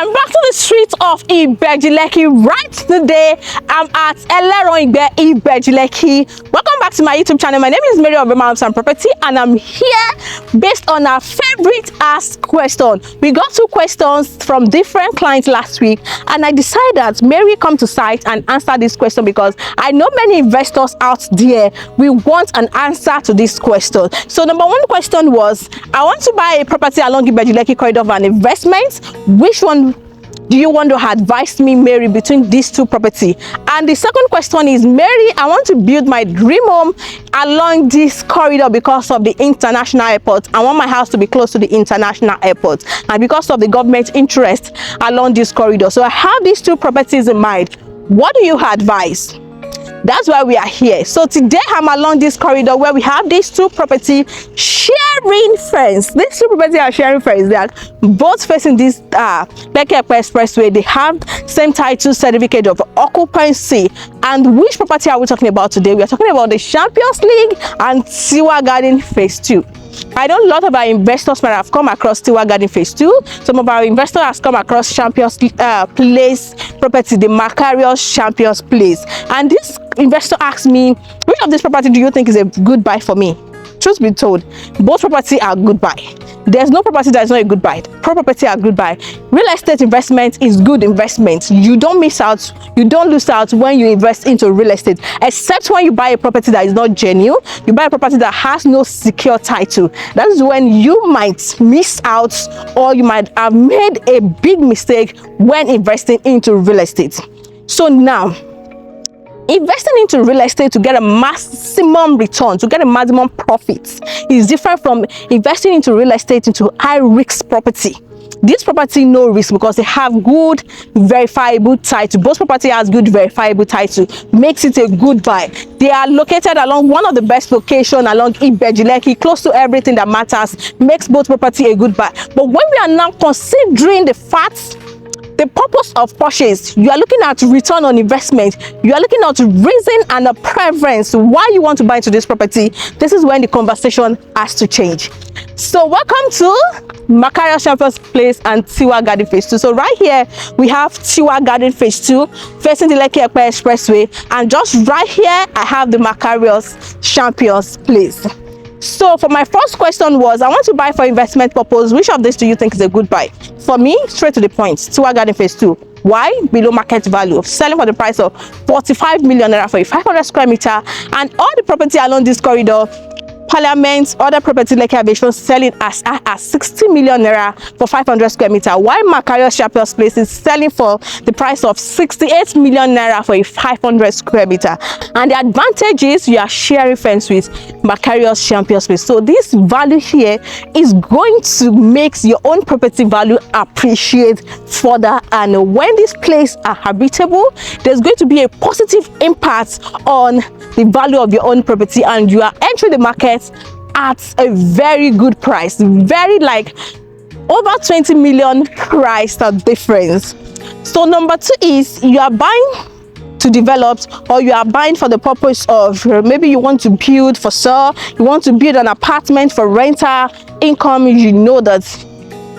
I'm back to the streets of Lekki right today. I'm at Elerangbe, Lekki. Welcome back to my YouTube channel. My name is Mary of Homes and Property, and I'm here based on our favorite asked question. We got 2 questions from different clients last week, and I decided that Mary come to site and answer this question because I know many investors out there will want an answer to this question. So number 1 question was, I want to buy a property along Lekki corridor for an investment. Which one do you want to advise me, Mary, between these 2 properties? And the second question is, Mary, I want to build my dream home along this corridor because of the international airport. I want my house to be close to the international airport, and because of the government interest along this corridor. So I have these 2 properties in mind. What do you advise? That's why we are here. So today I'm along this corridor where we have these 2 properties sharing fence. These 2 properties are sharing fence. They are both facing this Lekki Epe expressway. They have same title certificate of occupancy. And which property are we talking about today? We are talking about the Champions League and Tiwa Phase 2. I know a lot of our investors might have come across Tiwa Phase 2. Some of our investors have come across Champions Place property, the MAKARIOS Champion Place. And this investor asked me, which of this property do you think is a good buy for me? Truth be told, both property are good buy. There's no property that is not a good buy. Property are good buy. Real estate investment is good investment. You don't miss out, you don't lose out when you invest into real estate, except when you buy a property that is not genuine. You buy a property that has no secure title. That is when you might miss out, or you might have made a big mistake when investing into real estate. So now, investing into real estate to get a maximum return, to get a maximum profit, is different from investing into real estate into high risk property. This property no risk because they have good verifiable title. Both property has good verifiable title, makes it a good buy. They are located along one of the best locations along Lekki, close to everything that matters, makes both property a good buy. But when we are now considering the facts, the purpose of purchase, you are looking at return on investment, you are looking at reason and a preference why you want to buy into this property. This is when the conversation has to change. So welcome to MAKARIOS Champion Place and Tiwa Phase 2. So right here we have Tiwa Phase 2 facing the Lekki Epe expressway, and just right here I have the MAKARIOS Champion Place. So for my first question was, I want to buy for investment purpose. Which of these do you think is a good buy? For me, straight to the point, Tiwa Phase 2. Why? Below market value, selling for the price of 45 million naira for a 500 square meter, and all the property along this corridor, Parliament, other property like Aviation, selling as 60 million naira for 500 square meter. While MAKARIOS Champion Place is selling for the price of 68 million naira for a 500 square meter. And the advantage is you are sharing fence with MAKARIOS Champion Place. So this value here is going to make your own property value appreciate further. And when this place are habitable, there's going to be a positive impact on the value of your own property, and you are entering the market at a very good price, very like over 20 million price difference. So number 2 is you are buying to develop, or you are buying for the purpose of maybe you want to build for sale, you want to build an apartment for rental income. You know that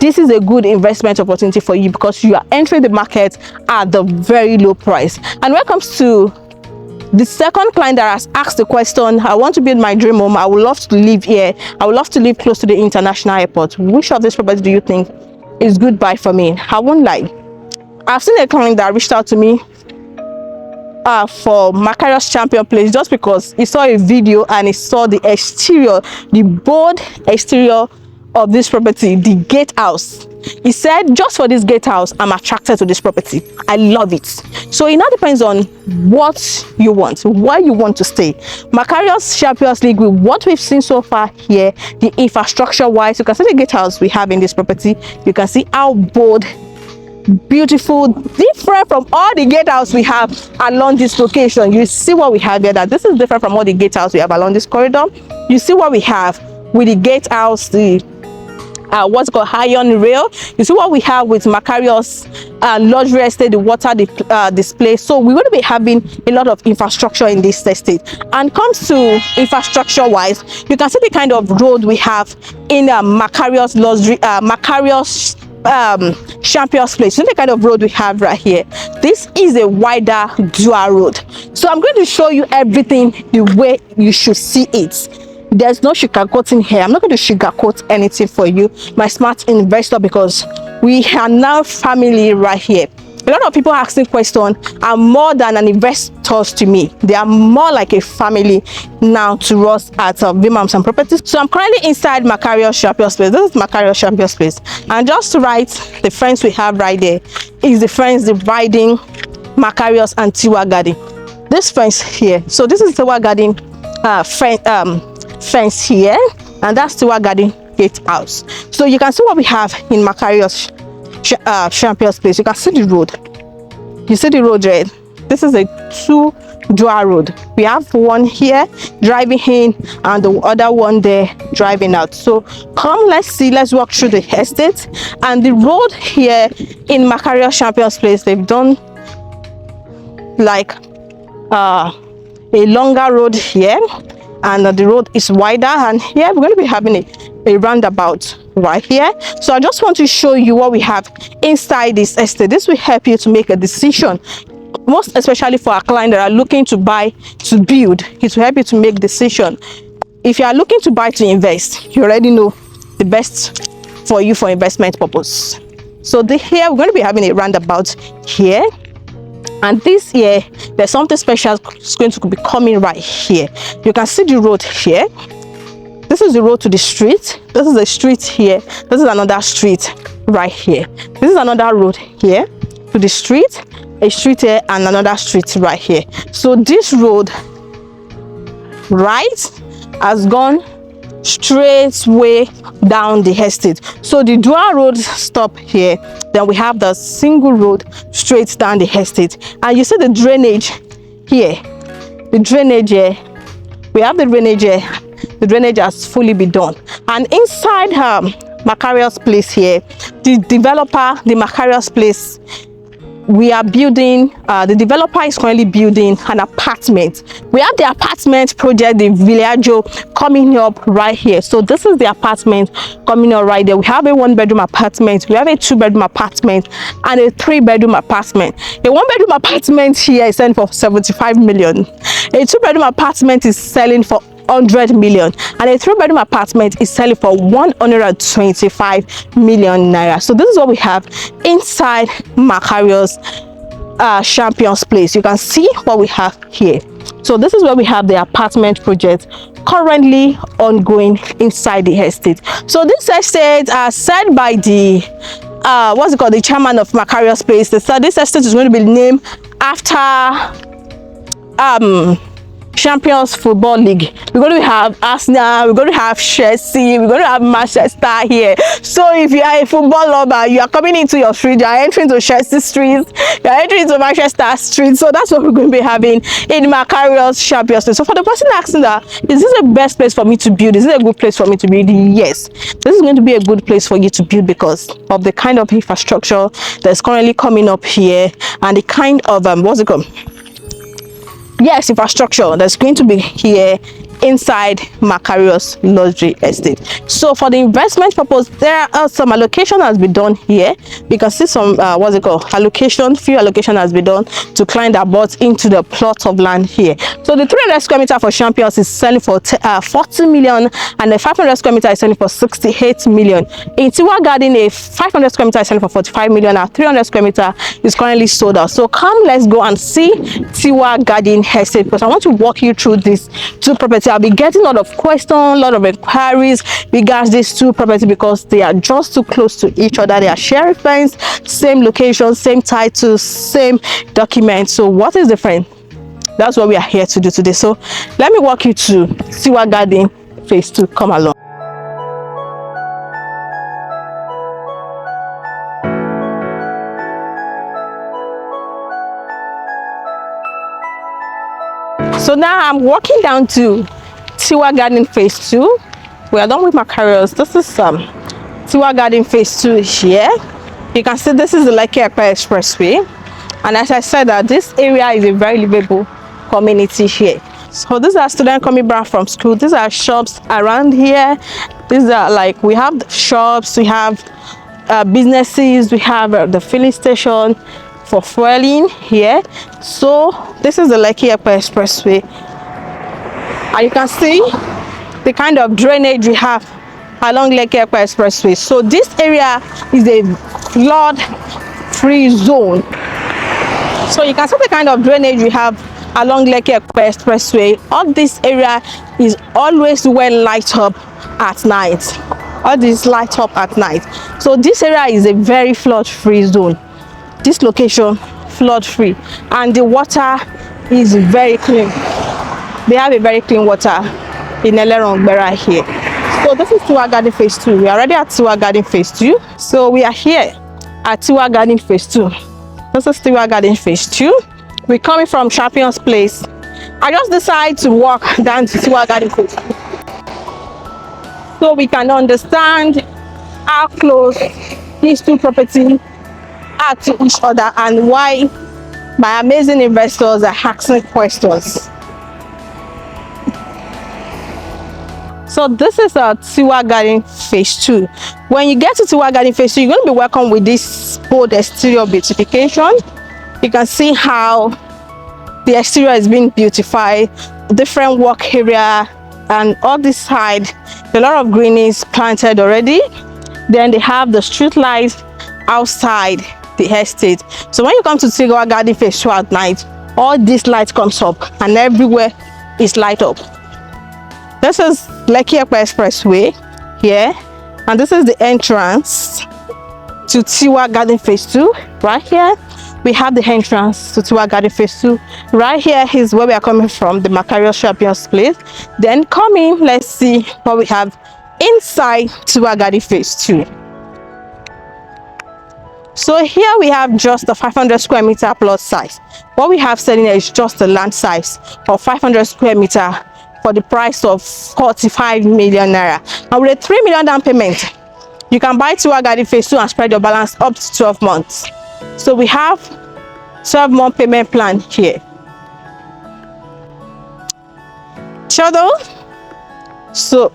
this is a good investment opportunity for you because you are entering the market at the very low price. And when it comes to the second client that has asked the question, I want to build my dream home, I would love to live here, I would love to live close to the international airport. Which of these properties do you think is good buy for me? I won't lie, I've seen a client that reached out to me for MAKARIOS Champion Place just because he saw a video and he saw the exterior, the bold exterior of this property, the gatehouse. He said, just for this gatehouse, I'm attracted to this property. I love it. So it now depends on what you want, where you want to stay. MAKARIOS Champions League, with what we've seen so far here, the infrastructure wise, you can see the gatehouse we have in this property. You can see how bold, beautiful, different from all the gatehouse we have along this location. You see what we have here, that this is different from all the gatehouse we have along this corridor. You see what we have with the gatehouse, the what's called iron rail. You see what we have with MAKARIOS luxury estate, the water display. So we're going to be having a lot of infrastructure in this estate. And comes to infrastructure wise, you can see the kind of road we have in MAKARIOS luxury MAKARIOS Champions Place. You know the kind of road we have right here. This is a wider dual road. So I'm going to show you everything the way you should see it. There's no sugarcoating here. I'm not going to sugarcoat anything for you, my smart investor, because we are now family right here. A lot of people asking questions are more than an investors to me. They are more like a family now to us at Vimams and Properties. So I'm currently inside MAKARIOS Champion Place. This is MAKARIOS Champion Place. And just to right, the fence we have right there is the fence dividing MAKARIOS and Tiwa Garden. This fence here. So this is Tiwa Garden fence here, and that's Tiwa Garden gatehouse. So you can see what we have in MAKARIOS Champions Place. You can see the road. You see the road right? This is a two dual road. We have one here driving in and the other one there driving out. So come, let's walk through the estate. And the road here in MAKARIOS Champions Place, they've done like a longer road here, and the road is wider, and here we're going to be having a roundabout right here. So I just want to show you what we have inside this estate. This will help you to make a decision, most especially for our clients that are looking to buy to build. It will help you to make decision. If you are looking to buy to invest, you already know the best for you for investment purpose. So here we're going to be having a roundabout here. And this year, there's something special going to be coming right here. You can see the road here. This is the road to the street. This is a street here. This is another street right here. This is another road here to the street, a street here, and another street right here. So this road, right, has gone straight way down the estate. So the dual road stop here, then we have the single road straight down the estate. And you see the drainage here, the drainage here, we have the drainage here. The drainage has fully been done. And inside MAKARIOS Place here, the developer, the MAKARIOS Place, we are building, the developer is currently building an apartment. We have the apartment project, the Villaggio, coming up right here. So this is the apartment coming up right there. We have a 1-bedroom apartment, we have a 2-bedroom apartment, and a 3-bedroom apartment. A 1-bedroom apartment here is selling for 75 million. A 2-bedroom apartment is selling for 100 million, and a 3-bedroom apartment is selling for 125 million naira. So this is what we have inside MAKARIOS Champions Place. You can see what we have here. So this is where we have the apartment project currently ongoing inside the estate. So this estate said by the what's it called, the chairman of MAKARIOS Place. This estate is going to be named after Champions Football League. We're going to have Arsenal, we're going to have Chelsea, we're going to have Manchester here. So if you are a football lover, you are coming into your street, you are entering to Chelsea Street, you are entering to Manchester Street. So that's what we're going to be having in MAKARIOS Champions Place. So for the person asking that, is this the best place for me to build? Is it a good place for me to build? Yes, this is going to be a good place for you to build because of the kind of infrastructure that's currently coming up here, and the kind of what's it called? Yes, infrastructure that's going to be here inside MAKARIOS Luxury Estate. So for the investment purpose, there are some allocation has been done here. You can see some what's it called, few allocation has been done to client that bought into the plot of land here. So the 300 square meter for Champions is selling for 40 million, and the 500 square meter is selling for 68 million. In Tiwa Garden, a 500 square meter is selling for 45 million, and 300 square meter is currently sold out. So come, let's go and see Tiwa Garden Estate, because I want to walk you through these two properties. I'll be getting a lot of questions, a lot of inquiries regards these two properties because they are just too close to each other. They are sharing fence, same location, same title, same document. So what is different? That's what we are here to do today. So let me walk you to Tiwa Garden Phase 2. Come along. So now I'm walking down to Tiwa Garden Phase 2. We are done with MAKARIOS. This is Tiwa Garden Phase 2 here. You can see this is the Lekki Epe expressway, and as I said, that this area is a very livable community here. So these are students coming back from school. These are shops around here. These are like, we have shops, we have businesses. We have the filling station for fueling here. So this is the Lekki Epe expressway, and you can see the kind of drainage we have along Lekki Epe expressway. So this area is a flood free zone. So you can see the kind of drainage we have along Lekki Epe expressway. All this area is always well light up at night. All this light up at night. So this area is a very flood free zone. This location flood free, and the water is very clean. They have a very clean water in Elerangbe right here. So this is Tiwa Garden Phase 2. We are already at Tiwa Garden Phase 2. So we are here at Tiwa Garden Phase 2. This is Tiwa Garden Phase 2. We're coming from Champion Place. I just decided to walk down to Tiwa Garden Phase 2, so we can understand how close these two properties are to each other and why my amazing investors are asking questions. So this is a Tiwa Garden Phase 2. When you get to Tiwa Garden Phase 2, you're going to be welcomed with this bold exterior beautification. You can see how the exterior is being beautified, different walk area, and on this side a lot of green is planted already. Then they have the street lights outside the estate. So when you come to Tiwa Garden Phase 2 at night, all this light comes up and everywhere is light up. This is Lekki Epe expressway here, and this is the entrance to Tiwa Garden Phase 2. Right here we have the entrance to Tiwa Garden Phase 2. Right here is where we are coming from, the MAKARIOS Champion Place. Then coming, let's see what we have inside Tiwa Garden Phase 2. So here we have just the 500 square meter plot size. What we have selling here is just the land size of 500 square meter for the price of 45 million naira. And with a 3 million down payment, you can buy Tiwa Garden Phase 2 and spread your balance up to 12 months. So we have 12-month payment plan here. Shadow. So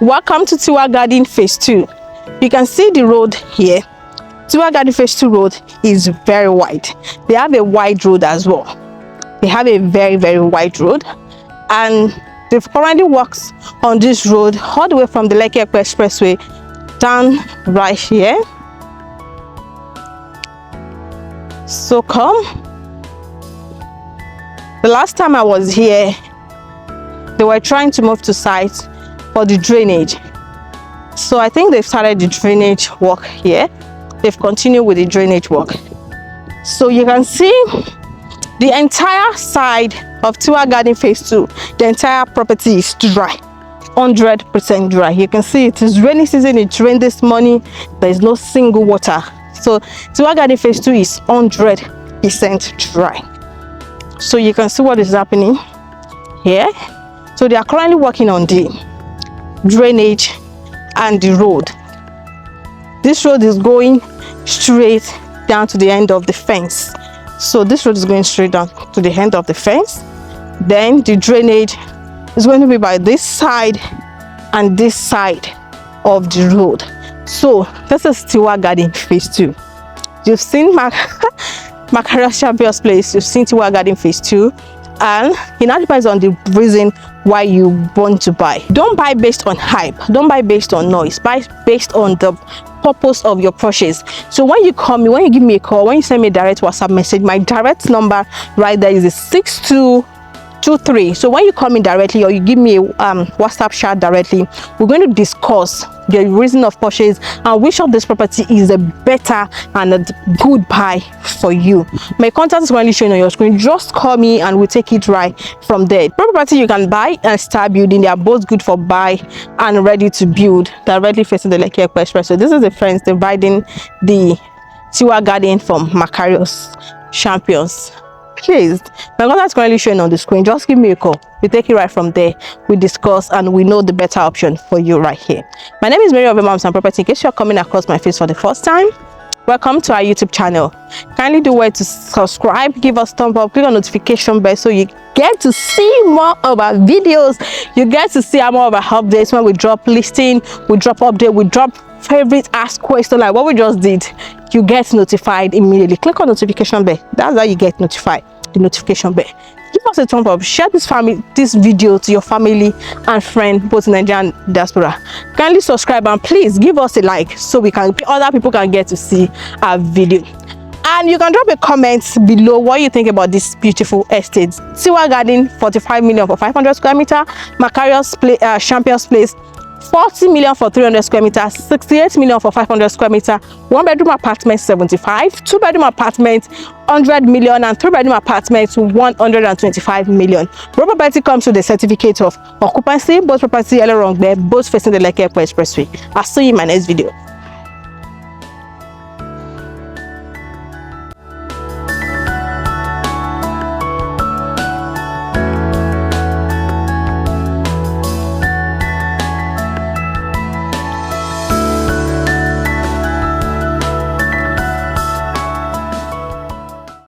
welcome to Tiwa Garden Phase 2. You can see the road here. Tiwa Garden Phase 2 road is very wide. They have a wide road as well. They have a very, very wide road, and they've currently works on this road all the way from the Lekki Epe expressway down right here. So come. The last time I was here, they were trying to move to site for the drainage. So I think they've started the drainage work here. They've continued with the drainage work. So you can see the entire side of Tiwa Garden Phase 2, the entire property is dry, 100% dry. You can see it is rainy season. It rained this morning. There is no single water. So Tiwa Garden Phase 2 is 100% dry. So you can see what is happening here. So they are currently working on the drainage and the road. This road is going straight down to the end of the fence. So this road is going straight down to the end of the fence. Then the drainage is going to be by this side and this side of the road. So this is Tiwa Garden Phase 2. You've seen MAKARIOS Champion Place, you've seen Tiwa Garden Phase 2, and it now depends on the reason why you want to buy. Don't buy based on hype, don't buy based on noise, buy based on the purpose of your purchase. So when you call me, when you give me a call, when you send me a direct WhatsApp message, my direct number right there is a 6223. So when you call me directly or you give me a WhatsApp chat directly, we're going to discuss the reason of purchase and which of this property is a better and a good buy for you. My contact is currently showing on your screen. Just call me and we'll take it right from there. Property you can buy and start building. They are both good for buy and ready to build, directly facing the Lekki Epe Express. So this is the fence dividing the Tiwa Garden from MAKARIOS Champions Place. My contact is currently showing on the screen. Just give me a call. We take it right from there. We discuss and we know the better option for you right here. My name is Mary of Moms and Property. In case you're coming across my face for the first time, welcome to our YouTube channel. Kindly do well to subscribe, give us thumbs up, click on notification bell so you get to see more of our videos. You get to see more of our updates when we drop listing, we drop update, we drop favorite ask question like what we just did. You get notified immediately. Click on notification bell. That's how you get notified. The notification bell. Give us a thumbs up. Share this video to your family and friend, both in Nigeria and diaspora. Kindly subscribe and please give us a like so other people can get to see our video. And you can drop a comment below what you think about this beautiful estate. Tiwa Garden, 45 million for 500 square meter. MAKARIOS Champion Place, 40 million for 300 square meters, 68 million for 500 square meter, 1-bedroom apartment 75, 2-bedroom apartment 100 million, and 3-bedroom apartment 125 million. Both property comes with a certificate of occupancy. Both property Elerangbe, both facing the Lekki Epe expressway. I'll see you in my next video.